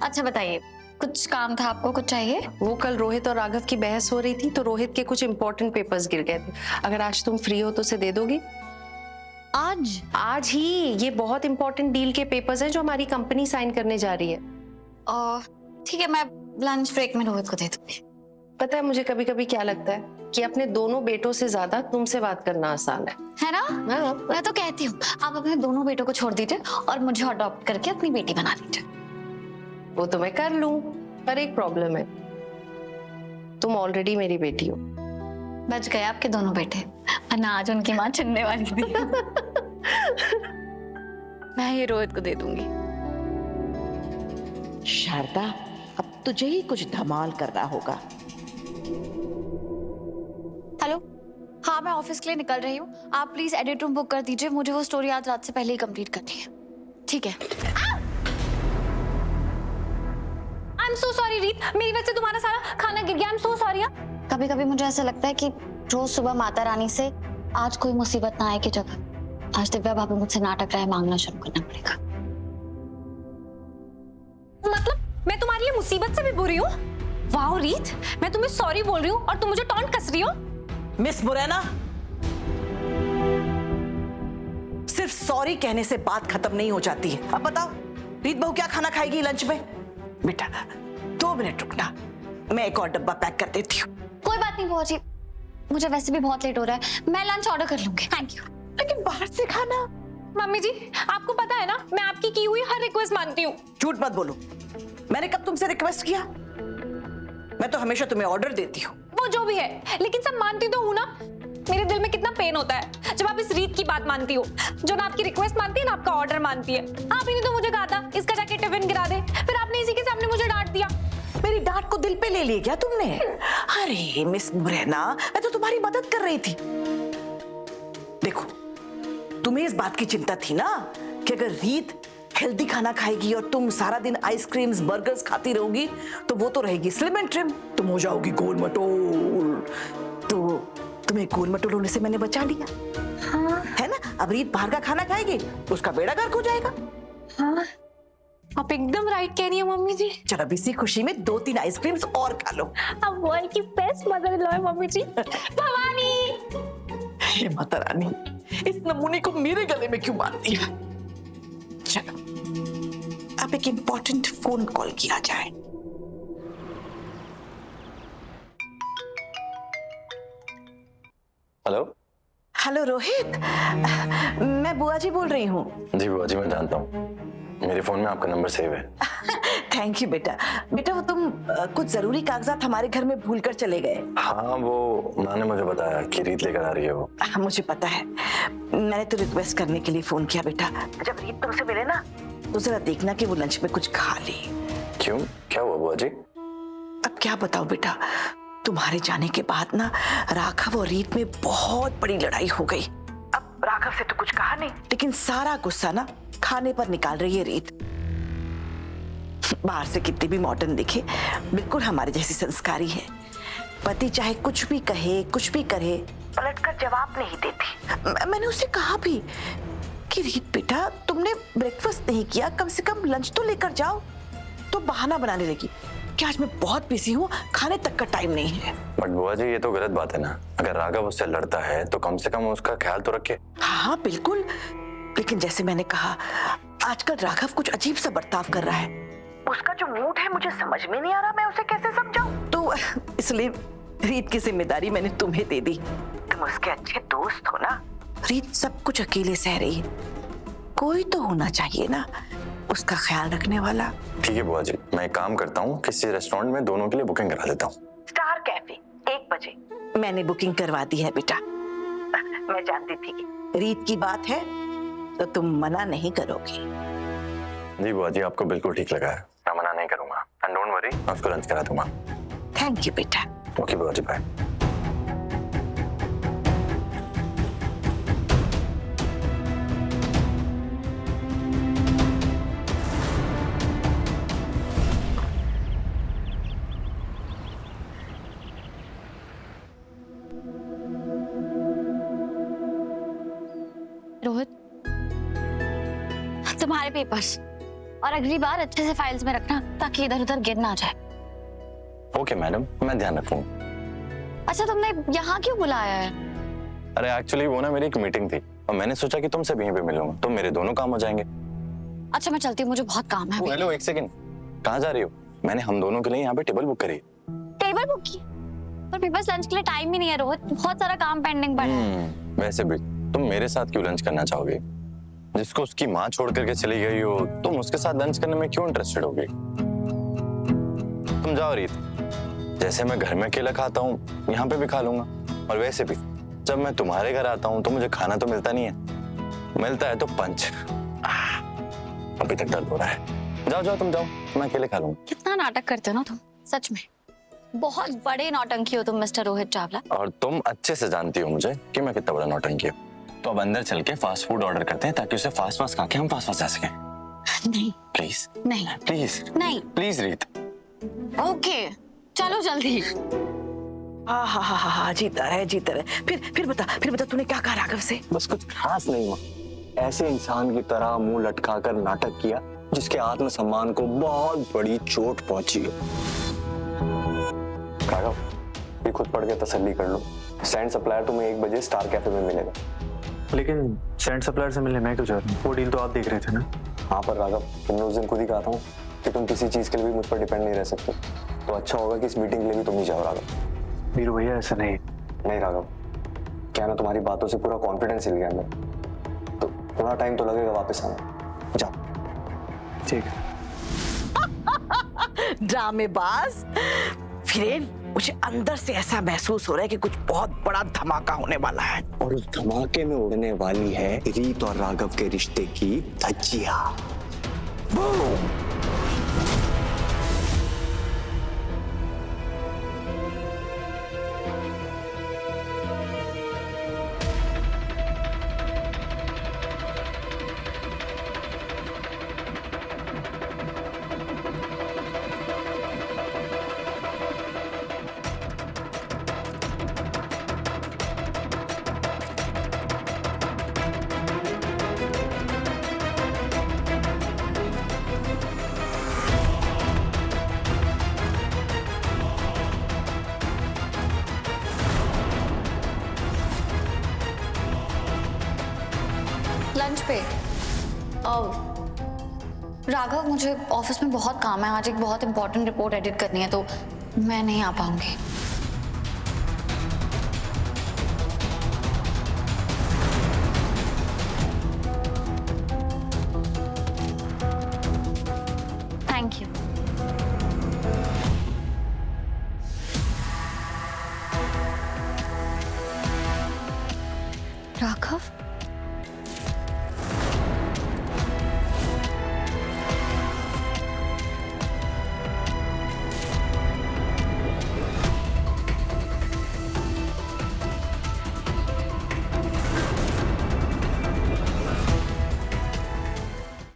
अच्छा बताइए, कुछ काम था आपको, कुछ चाहिए? वो कल रोहित और राघव की बहस हो रही थी तो रोहित के कुछ इंपॉर्टेंट पेपर्स गिर गए थे। अगर आज तुम फ्री हो तो उसे दे दोगी? आज? आज ही। ये बहुत इंपॉर्टेंट डील के पेपर्स हैं जो हमारी कंपनी साइन करने जा रही है। ठीक है, मैं लंच ब्रेक में रोहित को दे दूंगी। पता है मुझे कभी कभी क्या लगता है कि अपने दोनों बेटों से ज्यादा तुमसे बात करना आसान है ना? हाँ। मैं तो कहती हूँ आप अपने दोनों बेटों को छोड़ दीजिए और मुझे अडॉप्ट करके अपनी बेटी बना लीजिए। वो तो मैं कर लूं, पर एक प्रॉब्लम है, तुम ऑलरेडी मेरी बेटी हो। बच गए आपके दोनों बेटे, वरना आज उनकी माँ चुनने वाली थी। मैं ये रोहित को दे दूंगी। शारदा, अब तुझे ही कुछ धमाल करना होगा। हेलो, हाँ मैं ऑफिस के लिए निकल रही हूँ, आप प्लीज एडिट रूम बुक कर दीजिए, मुझे वो स्टोरी आज रात से पहले ही कंप्लीट करनी है। ठीक है। आई एम सो सॉरी रीत, मेरी वजह से तुम्हारा सारा खाना गिर गया। I am so sorry. कभी कभी मुझे ऐसा लगता है कि रोज सुबह माता रानी से आज कोई मुसीबत ना आए की जगह आज दिव्या भाभी मुझसे नाटक राय मांगना शुरू करना पड़ेगा। मतलब मैं तुम्हारे लिए मुसीबत से भी बुरी हूँ? वाह रीत, मैं तुम्हें सॉरी बोल रही हूँ और तुम मुझे टॉन्ट कस रही हो। मिस मुरैना, सिर्फ सॉरी कहने से बात खत्म नहीं हो जाती है। अब बताओ रीत बहू क्या खाना खाएगी लंच में? बेटा 2 मिनट रुकना, मैं एक और डब्बा पैक कर देती हूँ। कोई बात नहीं बुआ जी, मुझे वैसे भी बहुत लेट हो रहा है, मैं लंच ऑर्डर कर लूंगी। Thank you. लेकिन बाहर से खाना। मम्मी जी, आपको पता है ना मैं आपकी की हुई हर रिक्वेस्ट मानती हूँ। झूठ मत बोलो, मैंने कब तुमसे रिक्वेस्ट किया? मैं तो हमेशा तुम्हें ऑर्डर देती हूँ। वो जो भी है, लेकिन सब मानती तो हूँ ना। मेरे दिल में कितना पेन होता है जब आप इस रीत की बात मानती हो, जो ना आपकी रिक्वेस्ट मानती है ना आपका ऑर्डर मानती है। आप ही ने तो मुझे कहा था इसका जाके टिफिन गिरा दे, फिर आपने इसी के सामने मुझे डांट दिया। मेरी डांट को दिल पे ले लिया क्या तुमने? अरे मिस मुरैना, मैं तो तुम्हारी मदद कर रही थी। देखो, तुम्हें इस बात की चिंता थी ना कि अगर रीत हेल्दी खाना खाएगी और तुम सारा दिन आइसक्रीम्स बर्गर्स खाती रहोगी तो वो तो रहेगी स्लिम एंड ट्रिम, तुम हो जाओगी गोल मटोल। तो तुम्हें गोल मटोल होने से मैंने बचा लिया। हाँ। है ना? अब रीत बाहर का खाना खाएगी, उसका बेड़ा गर्क हो जाएगा। हाँ, आप एकदम राइट कह रही हैं मम्मी जी। चलो अब इसी खुशी में 2-3 आइसक्रीम्स और खा लो। आप वर्ल्ड की बेस्ट मदर इन लॉ है मम्मी जी। भवानी, हे माता रानी, इस नमूने को मेरे गले में क्यों बांध दिया? चलो अब एक इंपॉर्टेंट फोन कॉल किया जाए। हेलो। हेलो रोहित, मैं बुआ जी बोल रही हूँ। जी बुआ जी, मैं जानता हूँ, मेरे फोन में आपका नंबर सेव है। थैंक यू बेटा। बेटा वो तुम कुछ जरूरी कागजात हमारे घर में भूल कर चले गए। हाँ, वो माँ ने मुझे बताया कि रीत लेकर आ रही है वो। हाँ मुझे पता है, मैंने तो रिक्वेस्ट करने के लिए फोन किया बेटा। जब रीत तुमसे मिले ना तो जरा देखना कि वो लंच में कुछ खा ले। क्यों, क्या हुआ बुआ जी? अब क्या बताऊं बेटा, तुम्हारे जाने के बाद ना राघव और रीत में बहुत बड़ी लड़ाई हो गई। अब राघव से तो कुछ कहा नहीं, लेकिन सारा गुस्सा ना खाने पर निकाल रही है रीत। बाहर से कितनी भी मॉडर्न दिखे, बिल्कुल हमारे जैसी संस्कारी है। पति चाहे कुछ भी कहे, कुछ भी करे, पलटकर जवाब नहीं देती। मैंने उसे कहा भी कि रीत बेटा तुमने ब्रेकफास्ट नहीं किया, कम से कम लंच तो लेकर जाओ। तो बहाना बनाने लगी कि आज मैं बहुत बिजी हूँ, खाने तक का टाइम नहीं है। बट बुआ जी, ये तो गलत बात है ना। अगर राघव उससे लड़ता है तो कम से कम उसका ख्याल तो रखे। हाँ बिल्कुल, लेकिन जैसे मैंने कहा आजकल राघव कुछ अजीब सा बर्ताव कर रहा है। उसका जो मूड है मुझे समझ में नहीं आ रहा, मैं उसे कैसे समझाऊं। तो इसलिए रीत की जिम्मेदारी मैंने तुम्हें दे दी। तुम उसके अच्छे दोस्त हो ना। रीत सब कुछ अकेले सह रही है, कोई तो होना चाहिए ना उसका ख्याल रखने वाला। ठीक है बुआ जी, मैं एक काम करता हूँ, किसी रेस्टोरेंट में दोनों के लिए बुकिंग करा देता हूँ। स्टार कैफे 1 बजे मैंने बुकिंग करवा दी है बेटा। मैं जानती थी कि रीत की बात है तो तुम मना नहीं करोगी। जी बुआ जी, आपको बिल्कुल ठीक लगा है, मैं मना नहीं करूंगा। एंड डोंट वरी, मैं उसको लंच करा दूंगा। थैंक यू बेटा। ओके बुआ जी, बाय। रोहित, तुम्हारे पेपर्स और अगली बार अच्छे से फाइल्स में रखना ताकि इधर उधर गिर ना जाए। ओके मैडम, मैं ध्यान रखूंगा। अच्छा तुमने यहाँ क्यों बुलाया है? अरे एक्चुअली वो ना मेरी एक मीटिंग थी और मैंने सोचा कि तुमसे भी यहीं पे मिलूंगा तो मेरे दोनों काम हो जाएंगे। अच्छा मैं चलती हूँ, मुझे बहुत काम है अभी। हेलो एक सेकंड, कहाँ जा रही हो? मैंने हम दोनों के लिए यहाँ पे टेबल बुक करी है। टेबल बुक की? पर पीपल्स लंच के लिए टाइम ही नहीं है रोहित, बहुत सारा काम पेंडिंग पड़ा है। वैसे भी तुम मेरे साथ क्यों लंच करना चाहोगे? जिसको उसकी माँ छोड़ करके चली गई हो तुम उसके साथ लंच करने में क्यों इंटरेस्टेड होगी? तुम जाओ रीत, जैसे मैं घर में अकेला खाता हूँ यहाँ पे भी खा लूंगा। और वैसे भी जब मैं तुम्हारे घर आता हूँ तो मुझे खाना तो मिलता नहीं है, मिलता है तो पंच। अभी तक दर्द हो रहा है। जाओ जाओ तुम जाओ, मैं अकेले खा लूंगा। कितना नाटक करते हो ना तुम, सच में बहुत बड़े नौटंकी हो तुम मिस्टर रोहित चावला। और तुम अच्छे से जानती हो मुझे कि मैं कितना बड़ा नौटंकी हूँ। तो अब अंदर चल के फास्ट फूड ऑर्डर करते हैं ताकि उसे फास्ट फास्ट खा के हम फास्ट फास्ट जा सकें। नहीं प्लीज नहीं प्लीज नहीं। प्लीज रीत। ओके चलो जल्दी। हाँ जीता रहे जीता रहे। फिर बता तूने क्या कहा राघव से? बस कुछ खास नहीं हुआ, ऐसे इंसान की तरह मुंह लटकाकर नाटक किया जिसके आत्मसम्मान को बहुत बड़ी चोट पहुंची है। राघव, ये खुद पढ़ के तसल्ली कर लो, सैंड सप्लायर तुम्हें 1 बजे स्टार कैफे में मिलेगा। लेकिन सैंड सप्लायर से मिलने मैं क्यों जा रहा हूँ? वो डील तो आप देख रहे थे ना। हाँ पर राघव, तुमने उस दिन खुद ही कहा था कि तुम किसी चीज के लिए भी मुझ पर डिपेंड नहीं रह सकते, तो अच्छा होगा कि इस मीटिंग के लिए भी तुम ही जाओ। राघव वीरू भैया ऐसा नहीं। नहीं राघव, क्या ना तुम्हारी बातों से पूरा कॉन्फिडेंस हिल गया मैं, तो थोड़ा टाइम तो लगेगा वापस आने। जाओ। ठीक है। ड्रामेबाज। फिरेन, मुझे अंदर से ऐसा महसूस हो रहा है कि कुछ बहुत बड़ा धमाका होने वाला है। और उस धमाके में उड़ने वाली है रीत और राघव के रिश्ते की धज्जियां। लंच पे राघव, मुझे ऑफिस में बहुत काम है आज, एक बहुत इंपॉर्टेंट रिपोर्ट एडिट करनी है तो मैं नहीं आ पाऊंगी। Thank you. राघव